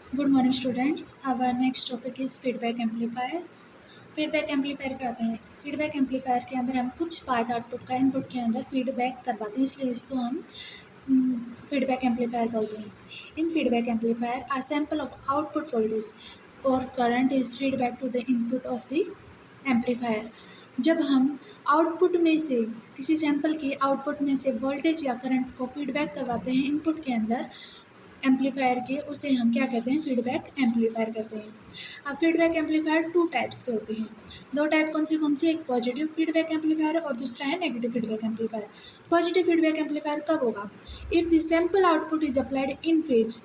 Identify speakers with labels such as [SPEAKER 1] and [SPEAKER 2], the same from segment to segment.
[SPEAKER 1] Good morning students. Our next topic is feedback amplifier. Feedback amplifier क्या होते हैं? Feedback amplifier के अंदर हम कुछ पार्ट आउटपुट का इनपुट के अंदर फीडबैक करवाते हैं, इसलिए इसको हम फीडबैक एम्पलीफायर बोलते हैं। In feedback amplifier a sample of output voltage और current is feedback to the input of the amplifier. जब हम आउटपुट में से किसी सैंपल के आउटपुट में से वोल्टेज या करंट को फीडबैक करवाते हैं इनपुट के अंदर एम्पलीफायर के, उसे हम क्या कहते हैं? फीडबैक एम्पलीफायर कहते हैं। अब फीडबैक एम्पलीफायर टू टाइप्स के होते हैं। दो टाइप कौन सी? एक पॉजिटिव फीडबैक एम्पलीफायर और दूसरा है negative feedback amplifier. Positive feedback amplifier कब होगा? If the sample output is applied in phase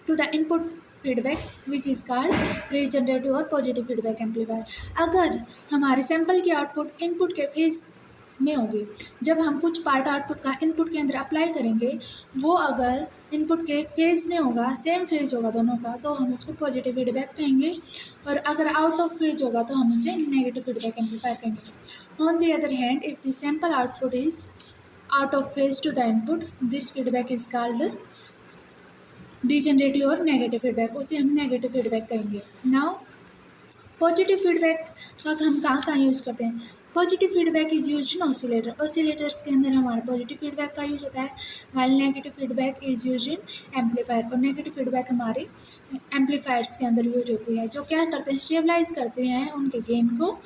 [SPEAKER 1] two the input feedback which is called regenerative और पॉजिटिव फीडबैक एम्पलीफायर। अगर हमारे सैंपल की आउटपुट इनपुट के फेज में होगी, जब हम कुछ पार्ट आउटपुट का इनपुट के अंदर अप्लाई करेंगे, वो अगर इनपुट के फेज में होगा, सेम फेज होगा दोनों का, तो हम उसको पॉजिटिव फीडबैक कहेंगे, और अगर आउट ऑफ फेज होगा तो हम उसे नेगेटिव फीडबैक एम्पलीफायर कहेंगे। On the other hand, if the sample output is out of phase two the input, this feedback is called degenerative और नेगेटिव फीडबैक, उसे हम नेगेटिव फीडबैक कहेंगे। नाउ पॉजिटिव फीडबैक का हम कहाँ यूज़ करते हैं? Positive feedback is used in oscillator. Oscillators के अंदर हमारा पॉजिटिव फीडबैक का यूज होता है, while negative feedback is used in amplifier. और नेगेटिव फीडबैक हमारे एम्पलीफायर्स के अंदर यूज होती है, जो क्या करते हैं? स्टेबलाइज करते हैं उनके गेन को,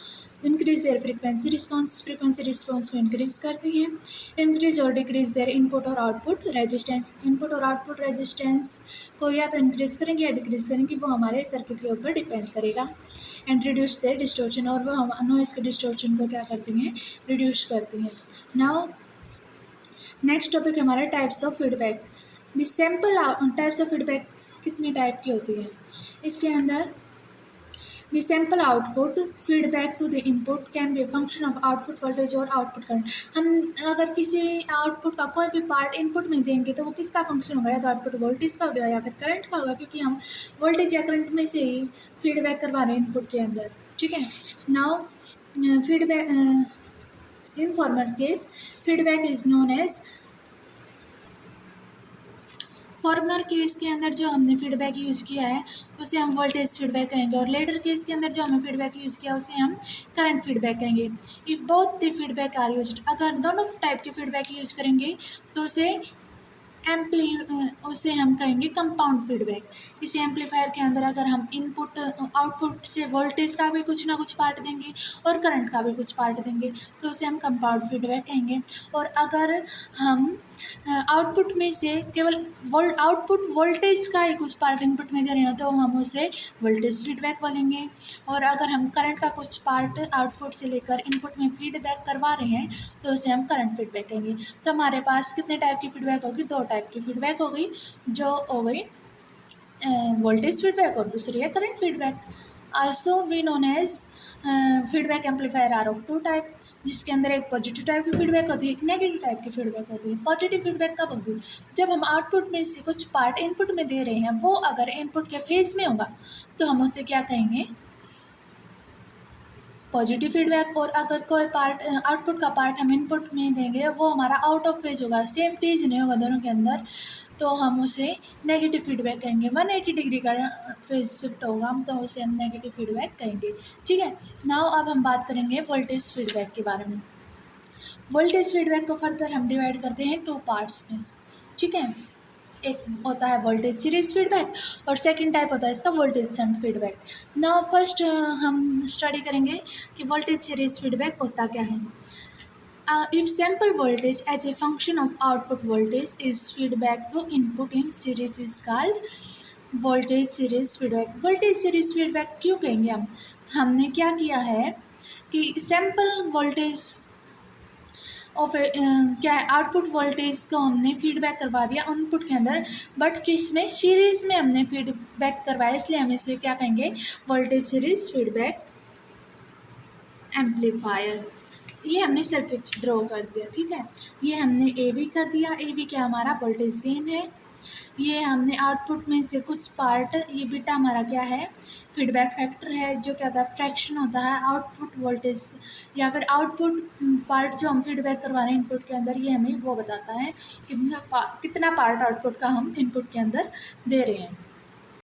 [SPEAKER 1] इंक्रीज देयर फ्रीक्वेंसी रिस्पॉन्स को इंक्रीज करती हैं, इंक्रीज और डिक्रीज देयर इनपुट और आउटपुट रेजिस्टेंस। इनपुट और आउटपुट रेजिस्टेंस को या तो इंक्रीज करेंगे या डिक्रीज करेंगे, वो हमारे सर्किट के ऊपर डिपेंड करेगा। एंड रिड्यूस देयर डिस्टोर्शन, और वो हम नॉइस के डिस्टोर्शन को क्या करती हैं? रिड्यूस करती हैं। नाउ नेक्स्ट टॉपिक हमारा types of feedback. The sample types of feedback कितनी टाइप की होती है? इसके अंदर the sample output feedback to the input can be function of output voltage और आउटपुट करंट। हम अगर किसी आउटपुट का कोई भी पार्ट इनपुट में देंगे तो वो किसका फंक्शन होगा? या तो आउटपुट वोल्टेज का होगा या फिर करंट का होगा, क्योंकि हम वोल्टेज या करंट में से ही फीडबैक करवा रहे हैं इनपुट के अंदर। ठीक है। Now feedback in formal case feedback is known as former case के अंदर जो हमने फीडबैक यूज़ किया है उसे हम वोल्टेज फीडबैक कहेंगे, और लेटर केस के अंदर जो हमने फीडबैक यूज़ किया उसे हम करंट फीडबैक कहेंगे। If both the feedback are used, अगर दोनों टाइप के फीडबैक यूज़ करेंगे तो उसे हम कहेंगे कंपाउंड फीडबैक। किसी एम्पलीफायर के अंदर अगर हम इनपुट आउटपुट से वोल्टेज का भी कुछ ना कुछ पार्ट देंगे और करंट का भी कुछ पार्ट देंगे तो उसे हम कंपाउंड फीडबैक कहेंगे। और अगर हम आउटपुट में से केवल आउटपुट वोल्टेज का ही कुछ पार्ट इनपुट में दे रहे हो तो हम उसे वोल्टेज फीडबैक बोलेंगे। और अगर हम करंट का कुछ पार्ट आउटपुट से लेकर इनपुट में फीडबैक करवा रहे हैं तो उसे हम करंट फीडबैक कहेंगे। तो हमारे पास कितने टाइप की फीडबैक होगी? दो टाइप की फीडबैक हो गई, जो हो गई वोल्टेज फीडबैक और दूसरी है current feedback. Also we known as feedback amplifier are of two type, जिसके अंदर एक पॉजिटिव टाइप की फीडबैक होती है, एक नेगेटिव टाइप की फीडबैक होती है। पॉजिटिव फीडबैक कब होगी? जब हम आउटपुट में से कुछ पार्ट इनपुट में दे रहे हैं, वो अगर इनपुट के फेज में होगा तो हम उसे क्या कहेंगे? Positive feedback. और अगर कोई पार्ट आउटपुट का पार्ट हम इनपुट में देंगे, वो हमारा आउट ऑफ फेज होगा, सेम फेज नहीं होगा दोनों के अंदर, तो हम उसे नेगेटिव फीडबैक कहेंगे। 180 डिग्री का फेज शिफ्ट होगा तो उसे हम नेगेटिव फीडबैक कहेंगे। ठीक है। नाउ अब हम बात करेंगे वोल्टेज फीडबैक के बारे में। वोल्टेज फीडबैक को फर्दर हम डिवाइड करते हैं टू पार्ट्स में। ठीक है। एक होता है वोल्टेज सीरीज फीडबैक और सेकंड टाइप होता है इसका voltage shunt feedback. Now first हम स्टडी करेंगे कि वोल्टेज सीरीज फीडबैक होता क्या है। If sample voltage as a function of output voltage is feedback to input in series is called voltage series feedback। voltage series feedback क्यों कहेंगे हम? हमने क्या किया है कि सैम्पल वोल्टेज ऑफ क्या है, आउटपुट वोल्टेज को हमने फीडबैक करवा दिया इनपुट के अंदर, बट किस में? सीरीज़ में हमने फीडबैक करवाया, इसलिए हम इसे क्या कहेंगे? Voltage series feedback amplifier. ये हमने सर्किट ड्रॉ कर दिया। ठीक है। ये हमने ए वी कर दिया, ए वी क्या हमारा वोल्टेज गेन है। ये हमने आउटपुट में से कुछ पार्ट, ये बीटा हमारा क्या है? फीडबैक फैक्टर है, जो क्या होता है? फ्रैक्शन होता है आउटपुट वोल्टेज या फिर आउटपुट पार्ट जो हम फीडबैक करवा रहे हैं इनपुट के अंदर, ये हमें वो बताता है कितना पार्ट आउटपुट का हम इनपुट के अंदर दे रहे हैं।